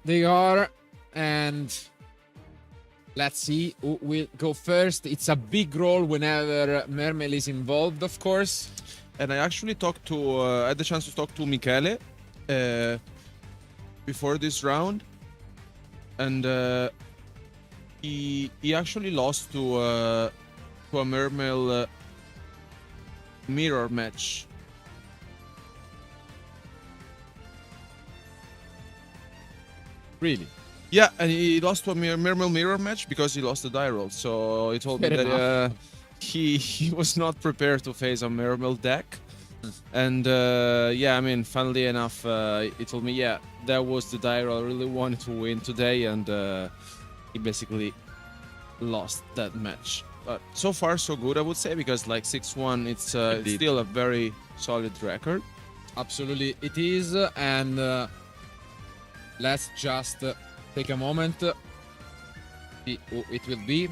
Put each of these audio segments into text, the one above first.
they are. And let's see who will go first. It's a big role whenever MERMAIL is involved, of course. And I actually talked to, I had the chance to talk to Michele before this round. And he actually lost to a MERMAIL mirror match. Really? Yeah, and he lost to a MERMAIL mirror match because he lost the die roll. So he told me that he was not prepared to face a MERMAIL deck. And yeah, I mean, funnily enough, he told me, yeah, that was the die roll I really wanted to win today, and he basically lost that match. But so far, so good, I would say, because like 6-1, it's still a very solid record. Absolutely, it is. And let's just take a moment. See who it will be.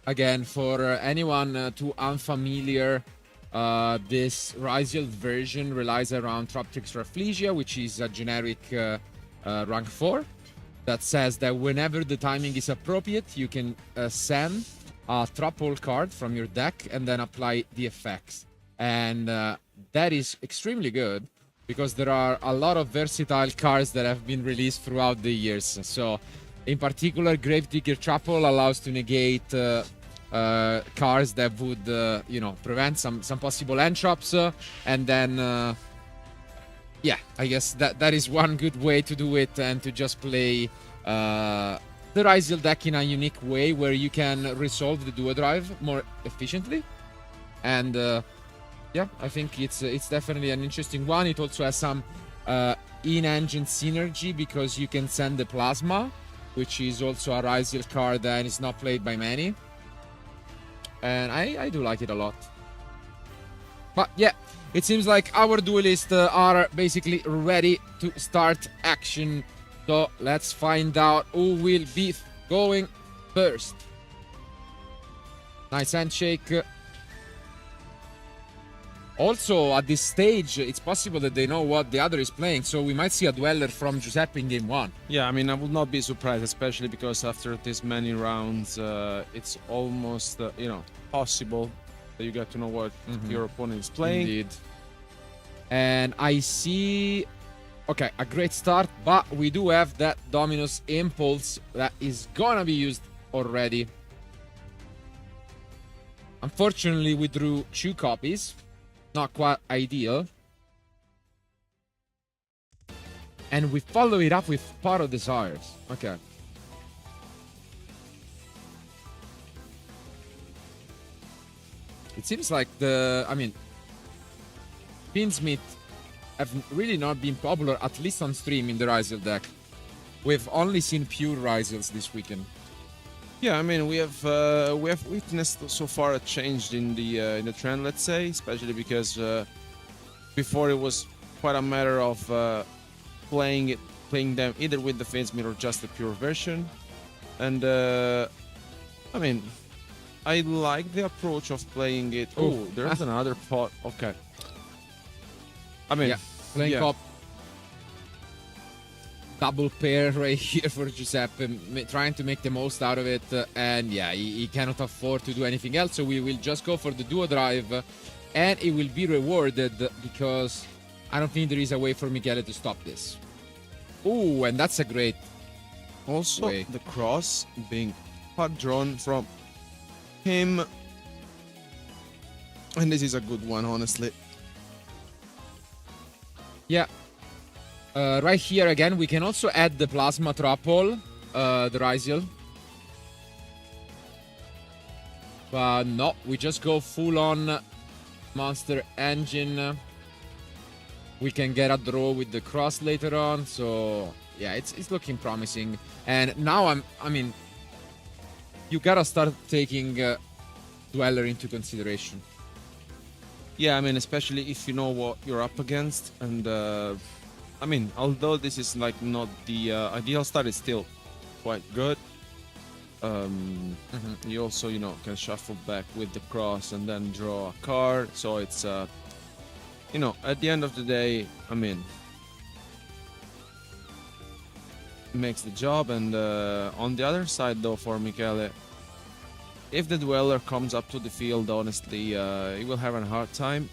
Again, for anyone too unfamiliar, this RYZEAL version relies around Troptrix Rafflesia, which is a generic rank 4 that says that whenever the timing is appropriate, you can send a Tropple card from your deck and then apply the effects. And that is extremely good because there are a lot of versatile cards that have been released throughout the years. So, in particular, Gravedigger Tropple allows to negate cards that would, you know, prevent some possible end traps, and then, yeah, I guess that is one good way to do it, and to just play the RYZEAL deck in a unique way where you can resolve the duo drive more efficiently. And yeah, I think it's definitely an interesting one. It also has some in-engine synergy because you can send the Plasma, which is also a RYZEAL card that is not played by many. And I do like it a lot. But yeah, it seems like our duelists are basically ready to start action. So let's find out who will be going first. Nice handshake. Also, at this stage, it's possible that they know what the other is playing, so we might see a Dweller from Giuseppe in game 1. Yeah, I mean, I would not be surprised, especially because after this many rounds, it's almost, you know, possible that you get to know what your opponent is playing. Indeed. And I see... Okay, a great start, but we do have that Dominus Impulse that is gonna be used already. Unfortunately, we drew 2 copies. Not quite ideal. And we follow it up with Pot of Desires. Okay. It seems like I mean, Pinsmith have really not been popular, at least on stream, in the RYZEAL deck. We've only seen pure RYZEALs this weekend. Yeah, I mean, we have witnessed so far a change in the trend, let's say, especially because before it was quite a matter of playing them either with the Pinsmith or just the pure version. And I mean, I like the approach of playing it. Oh, there's another pot. Okay. I mean, yeah, playing cop. Double pair right here for Giuseppe, trying to make the most out of it, and yeah, he cannot afford to do anything else, so we will just go for the duo drive, and it will be rewarded because I don't think there is a way for Michele to stop this. Ooh, and that's a great also way. The cross being hard drawn from him, and this is a good one, honestly. Yeah. Right here again, we can also add the Plasma Tropple, the RYZEAL. But no, we just go full on Monster Engine. We can get a draw with the cross later on, so yeah, it's looking promising. And now I mean, you gotta start taking Dweller into consideration. Yeah, I mean, especially if you know what you're up against, and I mean, although this is like not the ideal start, it's still quite good. You also, you know, can shuffle back with the cross and then draw a card. So it's, you know, at the end of the day, I mean, it makes the job. And on the other side, though, for Michele, if the Dweller comes up to the field, honestly, he will have a hard time.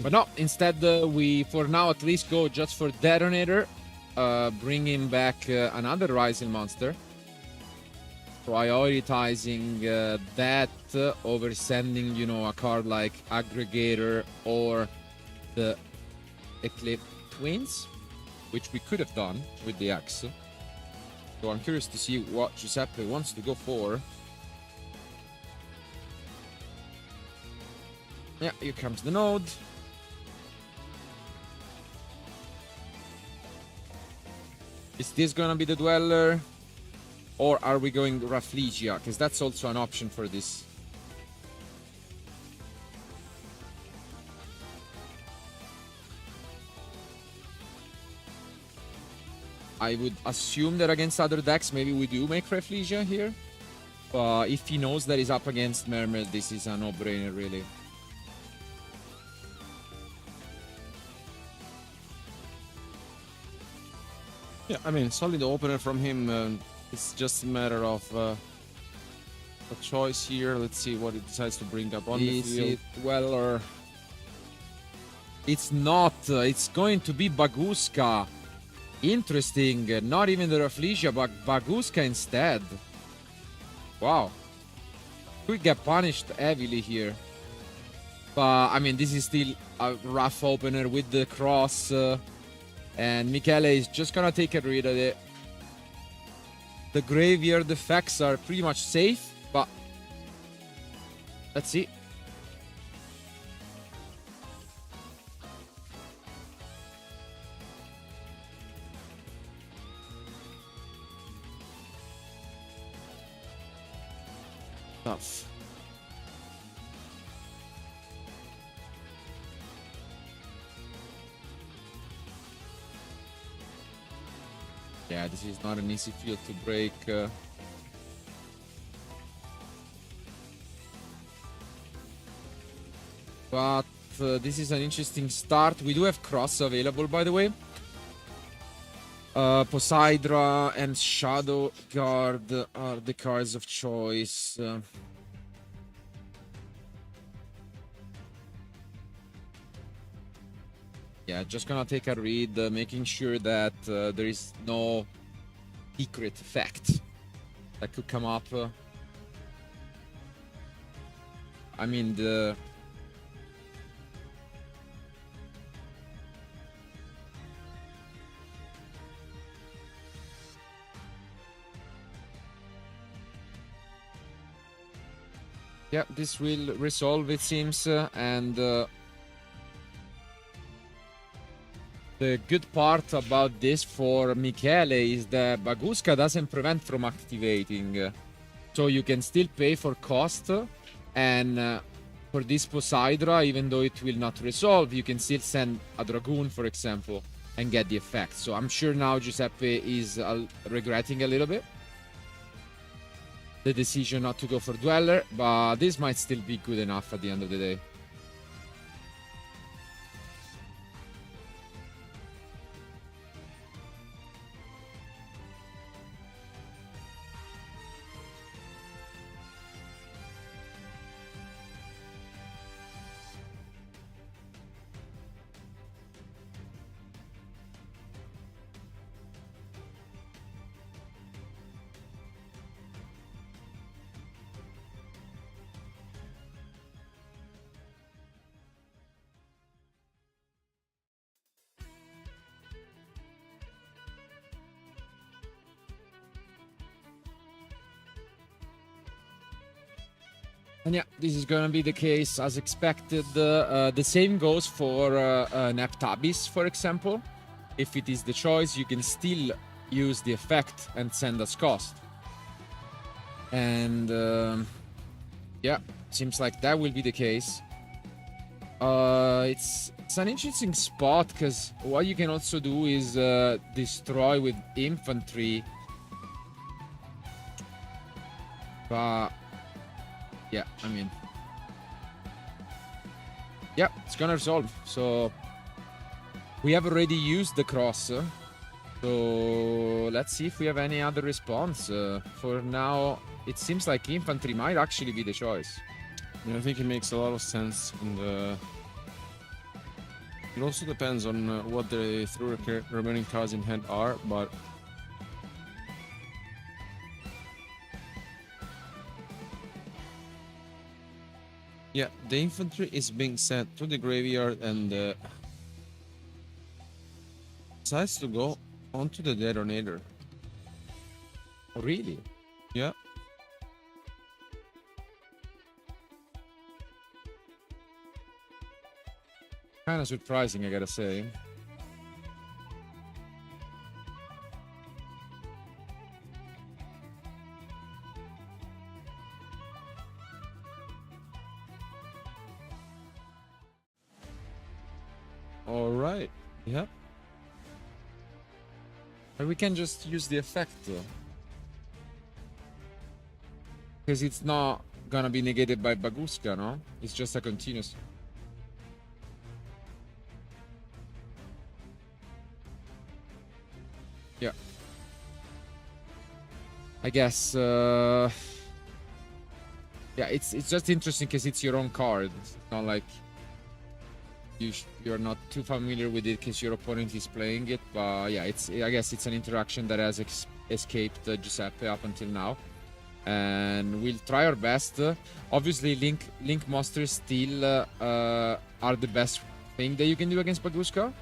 But no, instead we, for now at least, go just for Detonator, bringing back another RYZEAL monster, prioritizing that over sending, you know, a card like Aggregator or the Eclipse Twins, which we could have done with the X. So I'm curious to see what Giuseppe wants to go for. Yeah, here comes the node. Is this gonna be the Dweller? Or are we going Rafflesia? Because that's also an option for this. I would assume that against other decks, maybe we do make Rafflesia here. But if he knows that he's up against MERMAIL, this is a no-brainer, really. Yeah, I mean, solid opener from him. It's just a matter of a choice here. Let's see what he decides to bring up on the field. Is it Dweller? It's not. It's going to be Baguska. Interesting. Not even the Rafflesia, but Baguska instead. Wow. Could get punished heavily here. But, I mean, this is still a rough opener with the cross. And Michele is just gonna take a read of it. The graveyard effects are pretty much safe, but let's see. Tough. Yeah, this is not an easy field to break. But this is an interesting start. We do have cross available, by the way. Poseidra and Shadow Guard are the cards of choice. Yeah, just gonna take a read, making sure that there is no secret effect that could come up. I mean, the... Yeah, this will resolve, it seems, and... the good part about this for Michele is that Baguska doesn't prevent from activating. So you can still pay for cost. And for this Poseidra, even though it will not resolve, you can still send a Dragoon, for example, and get the effect. So I'm sure now Giuseppe is regretting a little bit the decision not to go for Dweller. But this might still be good enough at the end of the day. And yeah, this is gonna be the case as expected. The same goes for Neptabis, for example. If it is the choice, you can still use the effect and send as cost. And yeah, seems like that will be the case. It's an interesting spot because what you can also do is destroy with infantry. But yeah, I mean, yeah, it's gonna resolve. So we have already used the cross. So let's see if we have any other response. For now, it seems like infantry might actually be the choice. Yeah, I think it makes a lot of sense. And it also depends on what the 3 remaining cards in hand are, but yeah, the infantry is being sent to the graveyard and decides to go onto the detonator. Oh, really? Yeah. Kind of surprising, I gotta say. All right. Yeah. But we can just use the effect. Because it's not gonna be negated by Baguska, no? It's just a continuous. Yeah. I guess, yeah, it's just interesting because it's your own card. It's not like you're not too familiar with it because your opponent is playing it. But yeah, I guess it's an interaction that has escaped Giuseppe up until now. And we'll try our best. Obviously, Link Monsters still are the best thing that you can do against Baguska.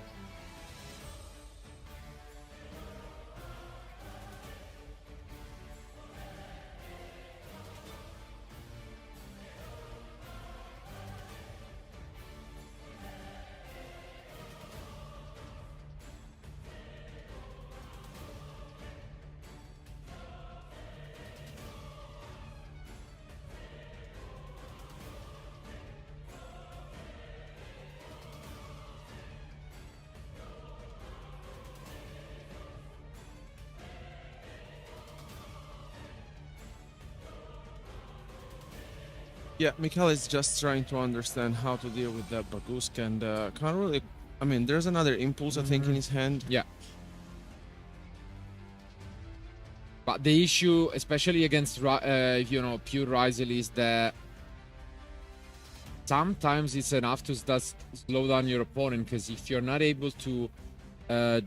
Yeah, Mikhail is just trying to understand how to deal with that Baguska and can't really. I mean, there's another impulse, I think, in his hand. Yeah. But the issue, especially against you know, pure RYZEAL, is that sometimes it's enough to just slow down your opponent, because if you're not able to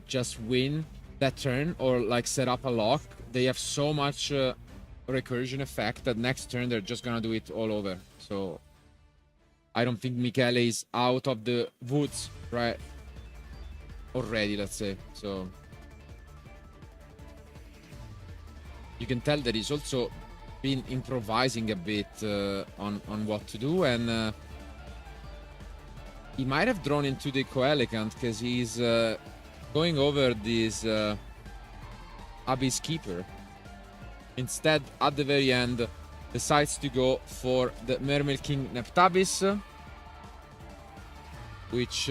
just win that turn or like set up a lock, they have so much recursion effect that next turn they're just gonna do it all over. So I don't think Michele is out of the woods right already, let's say. So you can tell that he's also been improvising a bit on what to do, and he might have drawn into the Coelegant because he's going over this Abyss Keeper. Instead, at the very end, decides to go for the Mermail King Neptabis, which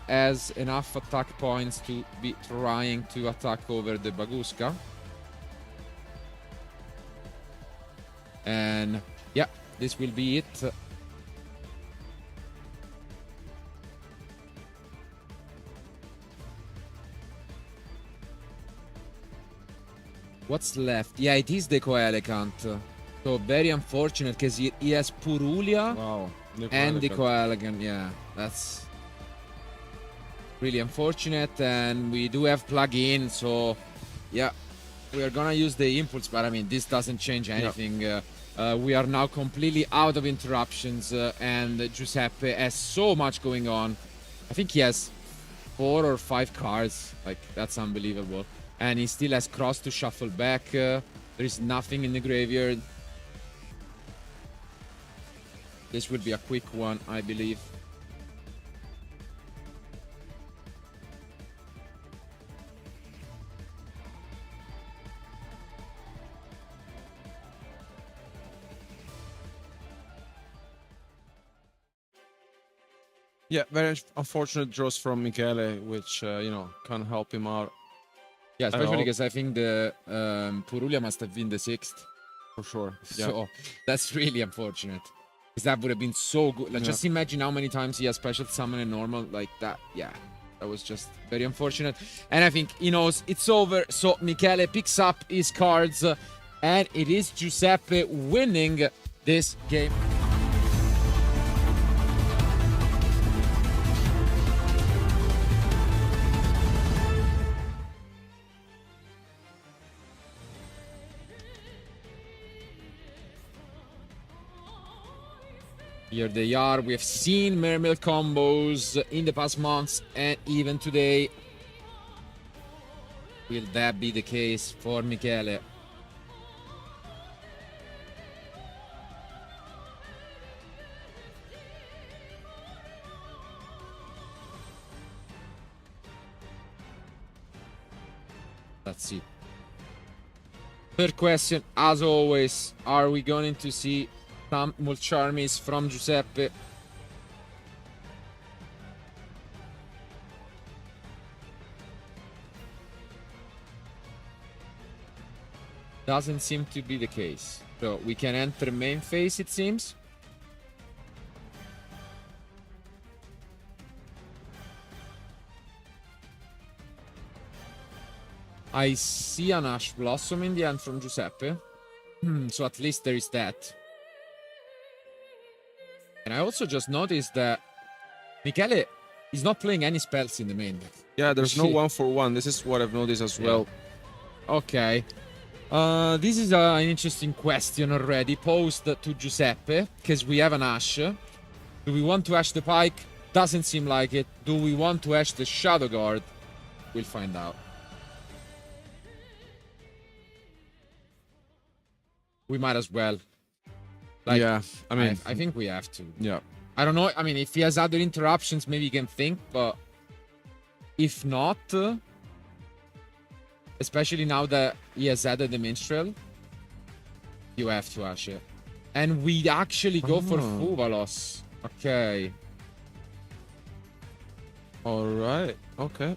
has enough attack points to be trying to attack over the Baguska. And yeah, this will be it. What's left? Yeah, it is the Coelegant. So very unfortunate because he has Purulia. Wow. And the Coelegant. Yeah, that's really unfortunate. And we do have plug-in, so yeah, we are gonna use the impulse. But I mean, this doesn't change anything. We are now completely out of interruptions, and Giuseppe has so much going on. I think he has 4 or 5 cards. Like, that's unbelievable. And he still has cross to shuffle back. There is nothing in the graveyard. This will be a quick one, I believe. Yeah, very unfortunate draws from Michele, which, you know, can't help him out. Yeah, especially because I think the Puglia must have been the 6th. For sure. Yeah. So that's really unfortunate. Because that would have been so good. Like, just imagine how many times he has special summon and normal like that. Yeah, that was just very unfortunate. And I think he knows it's over. So Michele picks up his cards. And it is Giuseppe winning this game. Here they are. We have seen MERMAIL combos in the past months and even today. Will that be the case for Michele? Let's see. Third question, as always, are we going to see some Mulcharmies from Giuseppe? Doesn't seem to be the case. So we can enter main phase, it seems. I see an Ash Blossom in the end from Giuseppe. So at least there is that. And I also just noticed that Michele is not playing any spells in the main deck. Yeah, there's no 1-for-1. This is what I've noticed as well. Okay. This is an interesting question already posed to Giuseppe, because we have an Ash. Do we want to Ash the Pike? Doesn't seem like it. Do we want to Ash the Shadow Guard? We'll find out. We might as well. Like, yeah, I mean, I think we have to. Yeah. I don't know. I mean, if he has other interruptions, maybe he can think, but if not, especially now that he has added the Minstrel, you have to Ash it. And we actually go for Fuvalos. Okay. All right. Okay.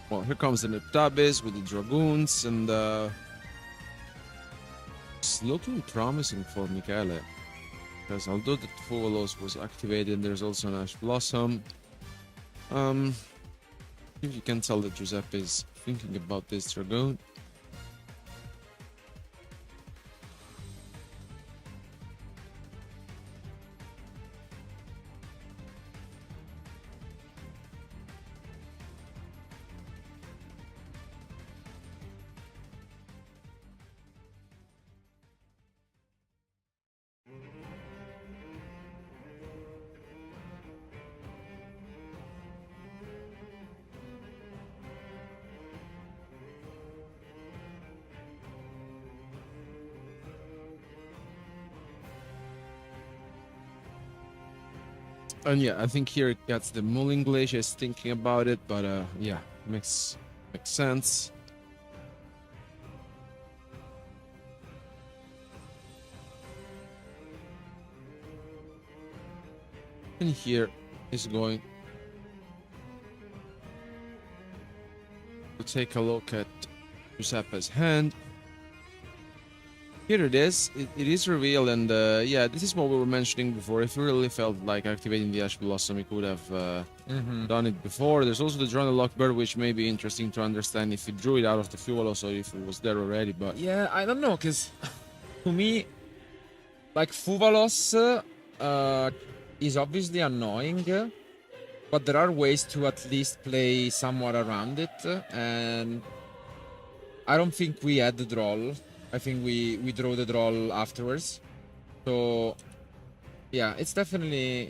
Well, here comes the Neptabis with the Dragoons, and it's looking promising for Michele. Because although the Fuvalos was activated, there's also an Ash Blossom. If you can tell that Giuseppe is thinking about this Dragoon. And yeah, I think here it gets the Mull English is thinking about it, but yeah, makes sense. And here is going to take a look at Giuseppe's hand. Here it is. It is revealed, and yeah, this is what we were mentioning before. If we really felt like activating the Ash Blossom, we could have done it before. There's also the Drone Locked Bird, which may be interesting to understand if it drew it out of the fuel, also if it was there already. But yeah, I don't know, because to me, like Fuvalos is obviously annoying, but there are ways to at least play somewhat around it, and I don't think we had the draw. I think we draw the draw afterwards. So yeah, it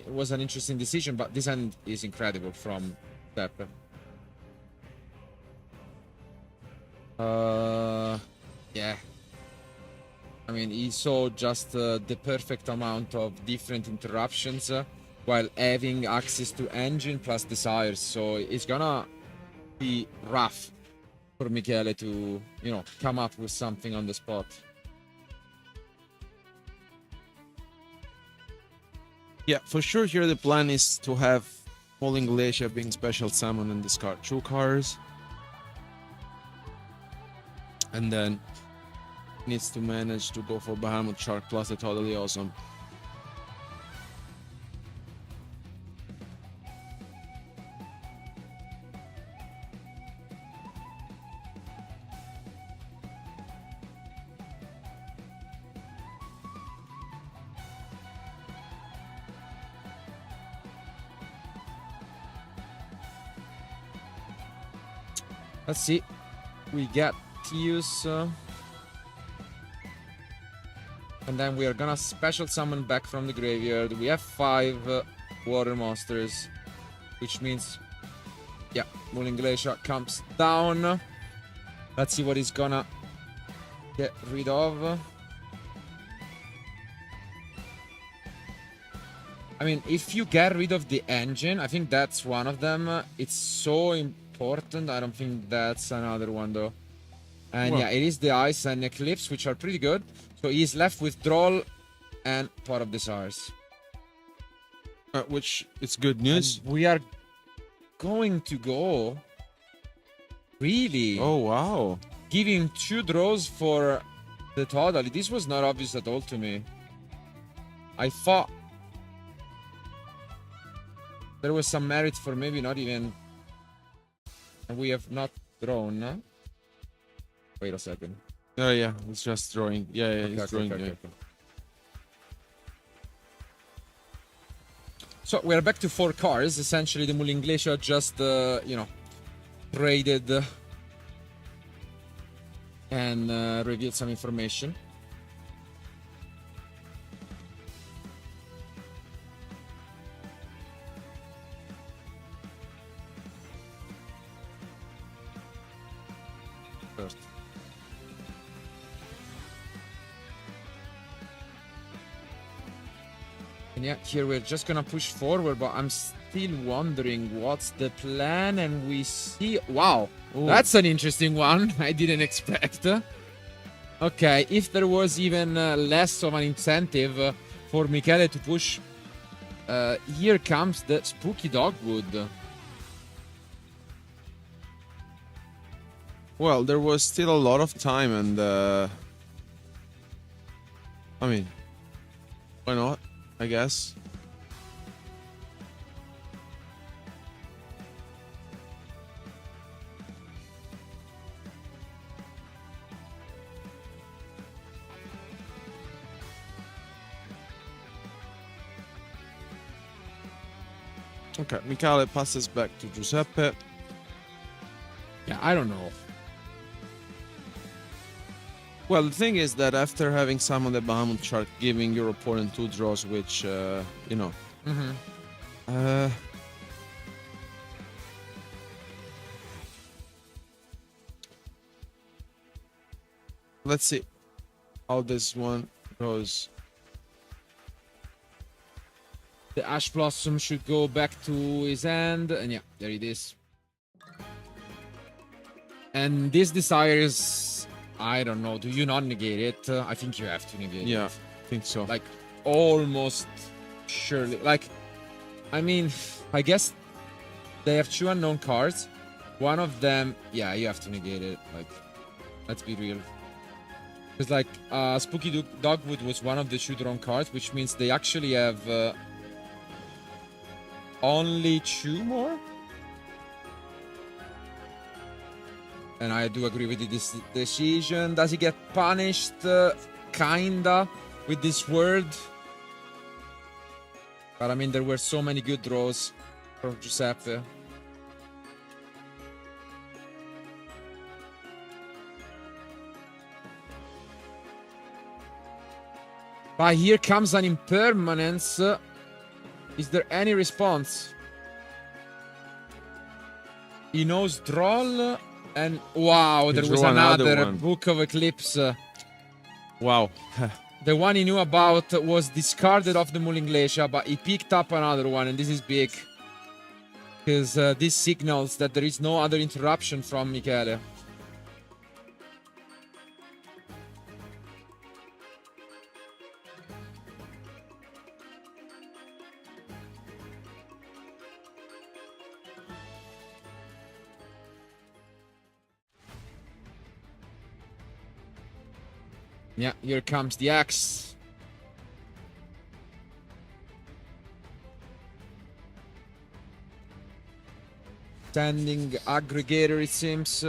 was an interesting decision, but this end is incredible from Step. Yeah. I mean, he saw just the perfect amount of different interruptions while having access to engine plus desires. So it's gonna be rough for Michele to, come up with something on the spot. yeah, for sure here the plan is to have Falling Glacier being special summon and discard 2 cards. And then needs to manage to go for Bahamut Shark plus the Totally Awesome. Let's see. We get Tius. And then we are gonna special summon back from the graveyard. We have 5 water monsters, which means, yeah, Mulling Glacier comes down. Let's see what he's gonna get rid of. I mean, if you get rid of the engine, I think that's one of them. It's so important. I don't think that's another one, though. And yeah, it is the Ice and Eclipse, which are pretty good. So he's left with Droll and Pot of Desires. Which is good news. And we are going to go... Really? Oh, wow. Giving 2 draws for the Totally. This was not obvious at all to me. I thought there was some merit for maybe not even... And we have not drawn. Wait a second. Oh, yeah, it's just drawing. Yeah, Okay, it's drawing. okay. So we're back to 4 cards. Essentially, the Mulling Glacier just, traded and revealed some information. First. And yeah, here we're just gonna push forward, but I'm still wondering what's the plan. And we see, wow, Ooh. That's an interesting one. I didn't expect. Okay, if there was even less of an incentive for Michele to push, here comes the Spooky Dogwood. Well, there was still a lot of time, and I mean, why not? I guess. Okay, Michele passes back to Giuseppe. Yeah, I don't know. Well, the thing is that after having summoned the Bahamut Shark, giving your opponent 2 draws, which, let's see how this one goes. The Ash Blossom should go back to his hand, and yeah, there it is. And this desires, I don't know, do you not negate it? I think you have to negate it. Yeah, I think so. Like, almost surely. Like, I mean, I guess they have 2 unknown cards. One of them, yeah, you have to negate it. Like, let's be real. It's like Spooky Dogwood was one of the shoot-around cards, which means they actually have only 2 more. And I do agree with this decision. Does he get punished? Kinda, with this word. But I mean, there were so many good draws from Giuseppe. But here comes an impermanence. Is there any response? He knows Droll. And wow, there was another Book of Eclipse. Wow. The one he knew about was discarded off the Mulling Glacier, but he picked up another one, and this is big. Because this signals that there is no other interruption from Michele. Yeah, here comes the axe. Standing aggregator, it seems.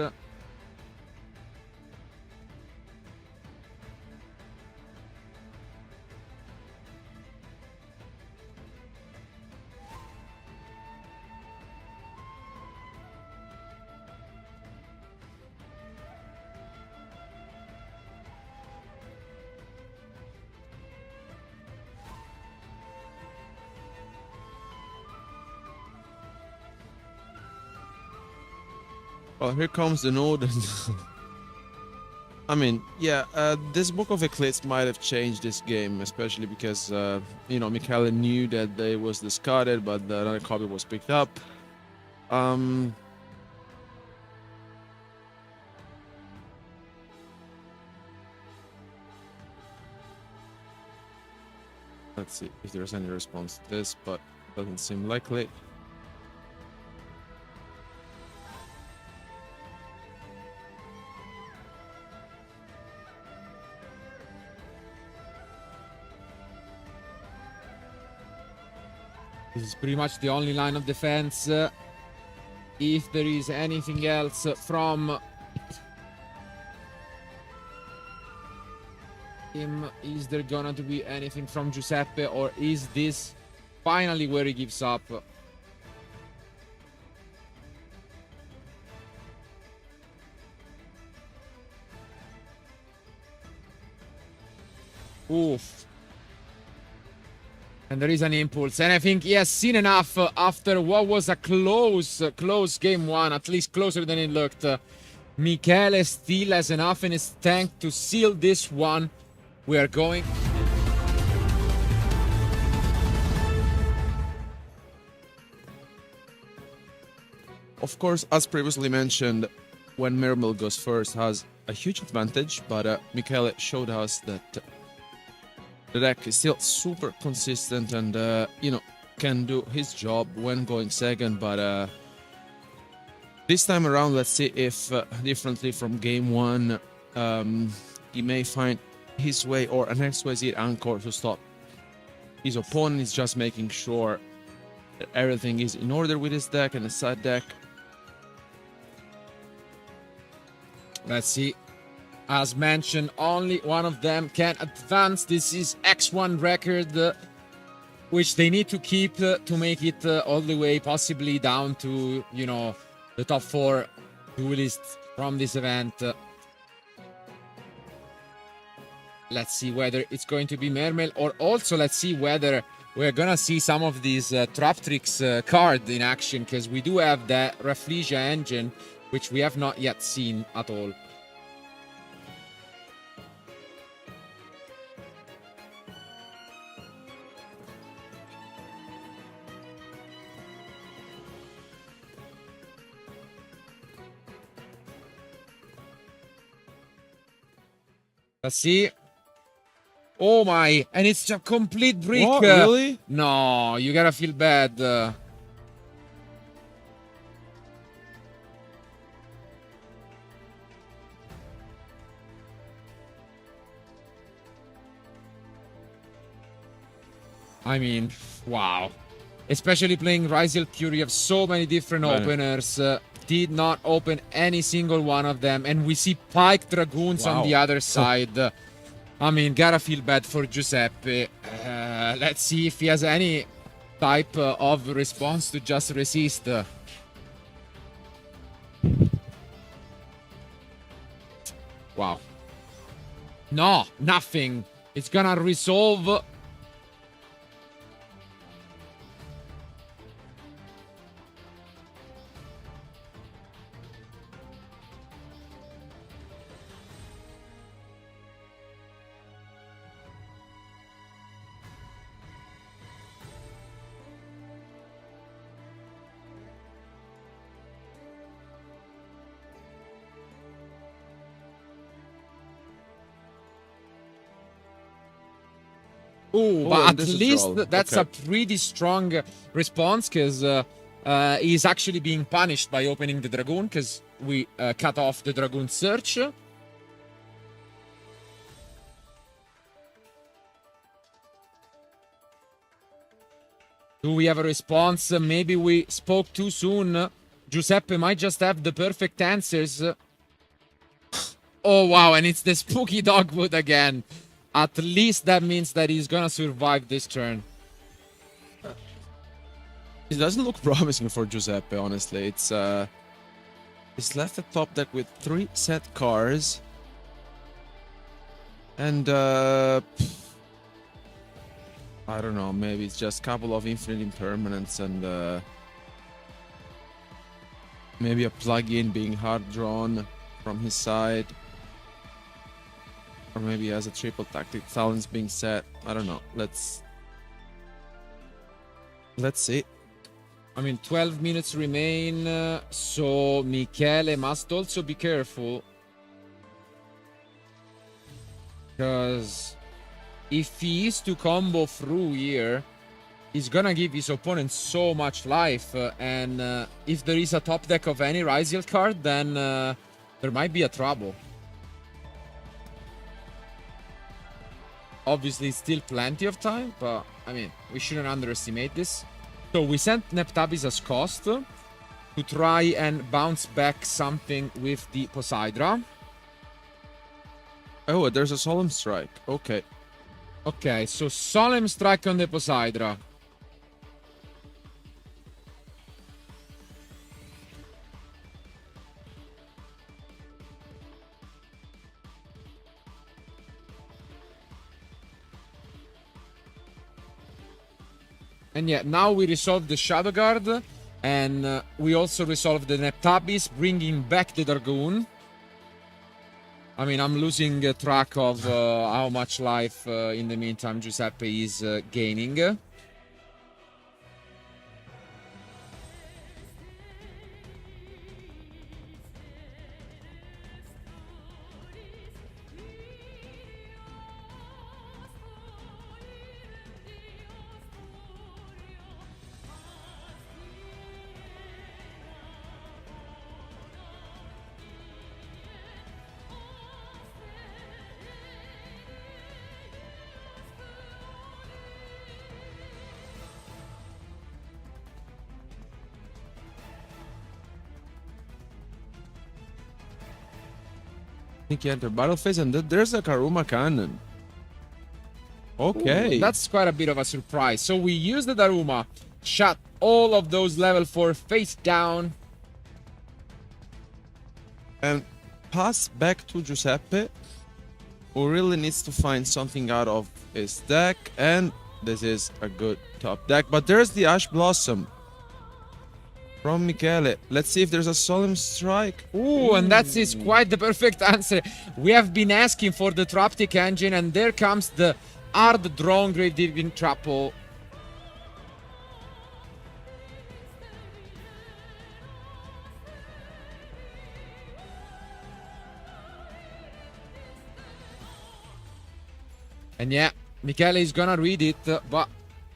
Well, here comes the node. I mean, yeah, this Book of Eclipse might have changed this game, especially because, you know, Michele knew that they was discarded, but another copy was picked up. Let's see if there's any response to this, but doesn't seem likely. This is pretty much the only line of defense. If there is anything else from him, is there gonna to be anything from Giuseppe, or is this finally where he gives up? Oof. And there is an impulse, and I think he has seen enough after what was a close game one, at least closer than it looked. Michele still has enough in his tank to seal this one. We are going. Of course, as previously mentioned, when MERMAIL goes first has a huge advantage, but Michele showed us that the deck is still super consistent and, you know, can do his job when going second. But this time around, let's see if, differently from game one, he may find his way or an exquisite anchor to stop his opponent. Is just making sure that everything is in order with his deck and the side deck. Let's see. As mentioned, only one of them can advance. This is X1 record, which they need to keep to make it all the way possibly down to, you know, the top 4 duelists from this event. Let's see whether it's going to be MERMAIL, or also let's see whether we're gonna see some of these Trap Tricks card in action, because we do have the Rafflesia engine, which we have not yet seen at all. Let's see. Oh my, and it's a complete brick. What, really? No, you gotta feel bad. I mean, wow. Especially playing RYZEAL Pure, you have so many different openers. Did not open any single one of them. And we see Pike Dragoons on the other side. I mean, gotta feel bad for Giuseppe. Let's see if he has any type of response to just resist. Wow. No, nothing. It's gonna resolve. Ooh, but at least that's a pretty strong response, because he's actually being punished by opening the Dragoon, because we cut off the Dragoon search. Do we have a response? Maybe we spoke too soon. Giuseppe might just have the perfect answers. Oh, wow, and it's the spooky dogwood again. At least that means that he's gonna survive this turn. It doesn't look promising for Giuseppe, honestly. It's he's left the top deck with 3 set cards. And I don't know, maybe it's just a couple of infinite impermanents and maybe a plug-in being hard drawn from his side. Or maybe he has a triple tactic talents being set. I don't know. Let's see. I mean, 12 minutes remain, so Michele must also be careful. Because if he is to combo through here, he's gonna give his opponent so much life. And if there is a top deck of any RYZEAL card, then there might be a trouble. Obviously, still plenty of time, but I mean, we shouldn't underestimate this. So we sent Neptabis as cost to try and bounce back something with the Poseidra. Oh, there's a Solemn Strike. Okay. Okay, so Solemn Strike on the Poseidra. And yeah, now we resolve the Shadow Guard, and we also resolve the Neptabis, bringing back the Dragoon. I mean, I'm losing track of how much life in the meantime Giuseppe is gaining. He entered battle phase, and there's a Karuma Cannon. Okay. Ooh, that's quite a bit of a surprise. So we use the Daruma, shut all of those level 4 face down. And pass back to Giuseppe, who really needs to find something out of his deck. And this is a good top deck. But there's the Ash Blossom from Michele. Let's see if there's a Solemn Strike. Ooh, and that is quite the perfect answer. We have been asking for the Traptic Engine, and there comes the hard drawn Gravedigging Trapple. And yeah, Michele is gonna read it, but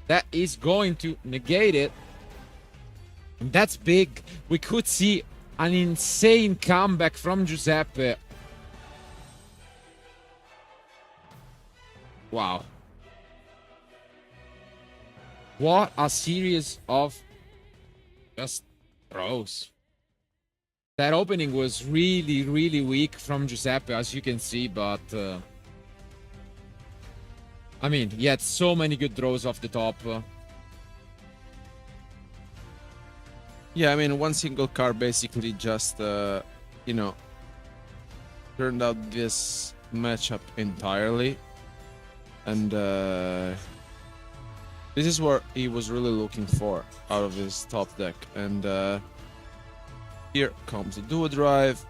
that is going to negate it. And that's big. We could see an insane comeback from Giuseppe. Wow. What a series of just throws. That opening was really, really weak from Giuseppe, as you can see, but I mean, he had so many good throws off the top. Yeah, I mean, one single card basically just, you know, turned out this matchup entirely. And this is what he was really looking for out of his top deck. And here comes the duo drive.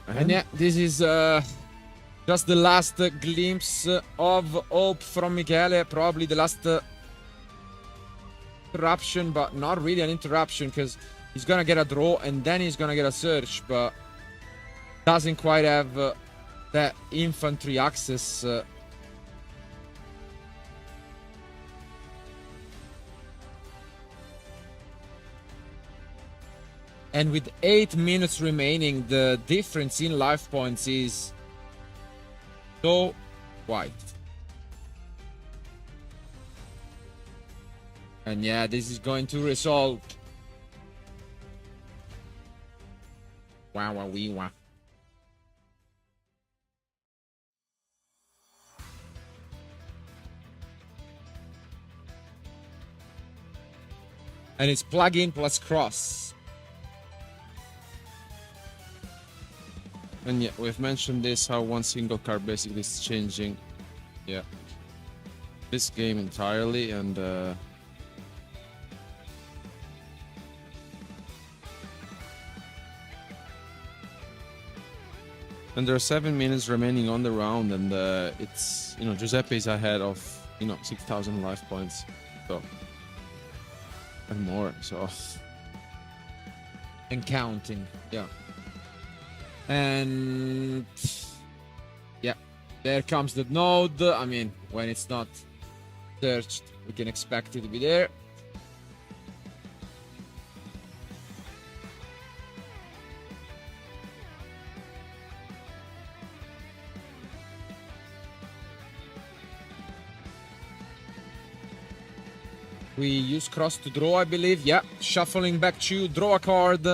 And yeah, this is just the last glimpse of hope from Michele. Probably the last interruption, but not really an interruption, because he's gonna get a draw and then he's gonna get a search, but doesn't quite have that infantry access. And with 8 minutes remaining, the difference in life points is so wide. And yeah, this is going to resolve. Wow, wow, wee, wow. And it's plug-in plus cross. And yeah, we've mentioned this, how one single card basically is changing, yeah, this game entirely. And there are 7 minutes remaining on the round, and it's, you know, Giuseppe's ahead of, you know, 6,000 life points, so, and more, so. And counting, yeah. And yeah, there comes the node. I mean, when it's not searched, we can expect it to be there. We use cross to draw, I believe. Yeah, shuffling back to draw a card.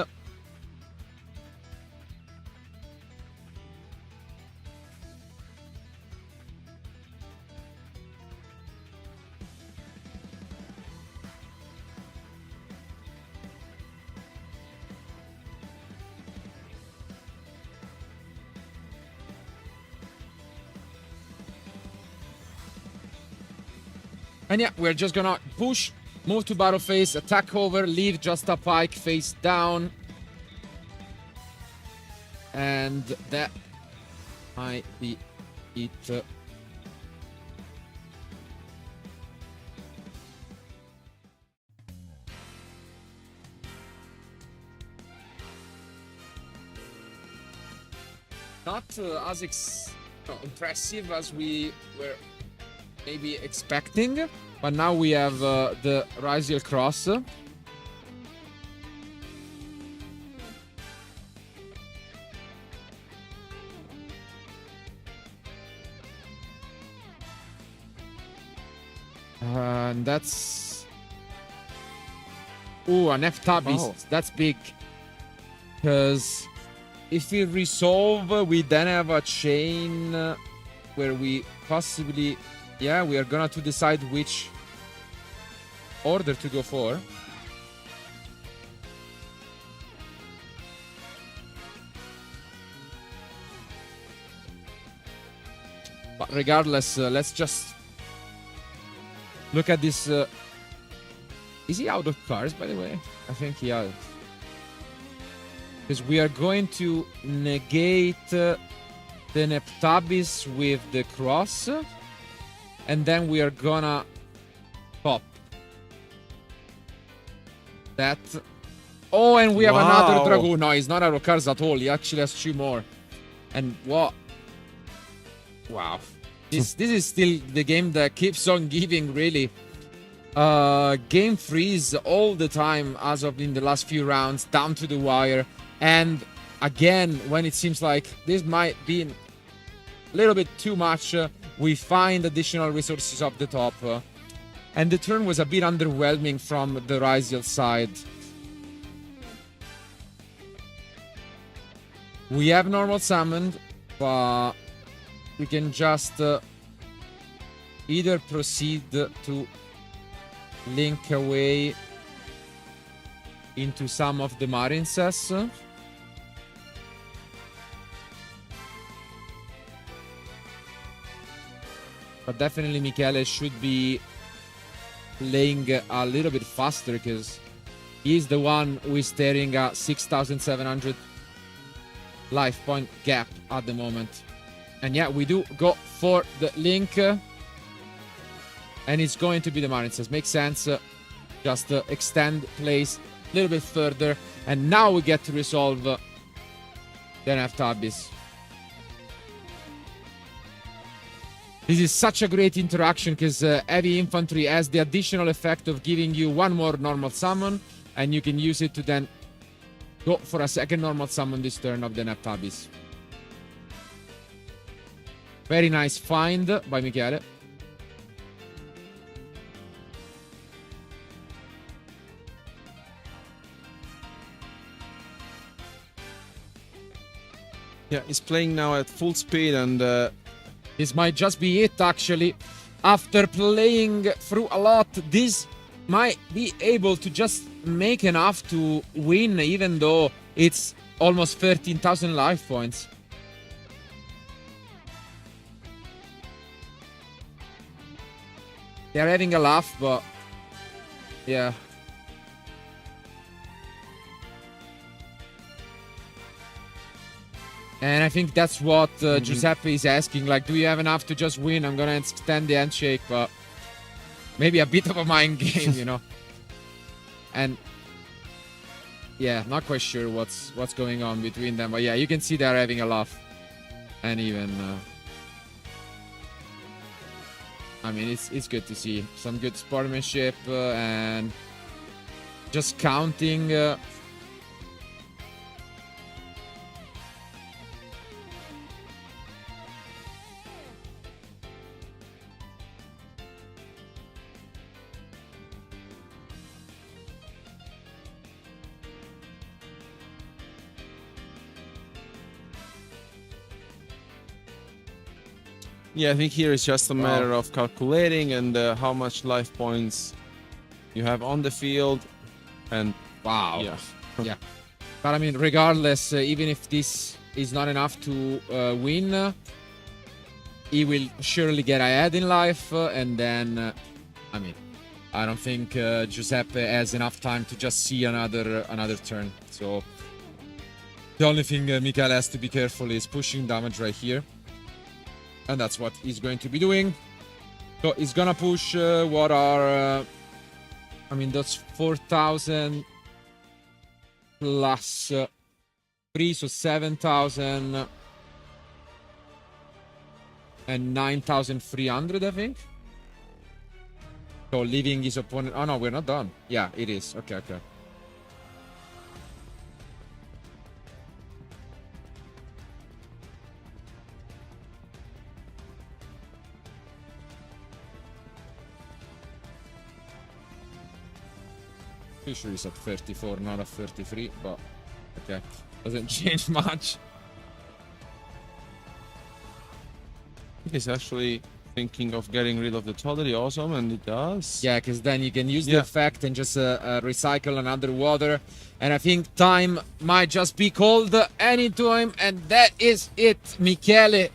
And yeah, we're just gonna push, move to battle phase, attack over, leave just a pike face down. And that might be it. Not as impressive as we were maybe expecting, but now we have the RYZEAL cross. And that's... Ooh, an F-tab is... That's big. Because if we resolve, we then have a chain where we possibly... Yeah, we are gonna to decide which order to go for. But regardless, let's just look at this. Is he out of cards, by the way? I think he is. Because we are going to negate the Neptabis with the cross. And then we are gonna pop that. Oh, and we have another Dragoon. No, he's not out of cards at all. He actually has 2 more. And what? Wow. This is still the game that keeps on giving, really. game freeze all the time as of in the last few rounds, down to the wire. And again, when it seems like this might be a little bit too much, we find additional resources up the top. And the turn was a bit underwhelming from the RYZEAL side. We have normal summoned, but we can just either proceed to link away into some of the Marincess. But definitely Michele should be playing a little bit faster because he's the one who is staring at 6,700 life point gap at the moment. And yeah, we do go for the link. And it's going to be the Marincess. Makes sense. Just extend plays a little bit further. And now we get to resolve the Neftabis. This is such a great interaction because heavy infantry has the additional effect of giving you one more normal summon, and you can use it to then go for a second normal summon this turn of the Neftabis. Very nice find by Michele. Yeah, he's playing now at full speed, and this might just be it, actually. After playing through a lot, this might be able to just make enough to win, even though it's almost 13,000 life points. They're having a laugh, but yeah. And I think that's what Giuseppe is asking. Like, do you have enough to just win? I'm gonna extend the handshake, but maybe a bit of a mind game, you know. And yeah, not quite sure what's going on between them, but yeah, you can see they're having a laugh. And even I mean, it's good to see some good sportsmanship and just counting. yeah, I think here it's just a matter of calculating and how much life points you have on the field. And wow. Yeah. Yeah. But I mean, regardless, even if this is not enough to win, he will surely get ahead in life. And then, I mean, I don't think Giuseppe has enough time to just see another turn. So the only thing Michele has to be careful is pushing damage right here. And that's what he's going to be doing. So he's gonna push what are, I mean, that's 4,000 plus 3, so 7,000 and 9,300, I think. So leaving his opponent. Oh no, we're not done. Yeah, it is. Okay, okay. Pretty sure he's at 34, not at 33, but okay. Doesn't change much. he's actually thinking of getting rid of the totally awesome, and it does. Yeah, because then you can use the effect and just recycle another water. And I think time might just be called anytime, and that is it. Michele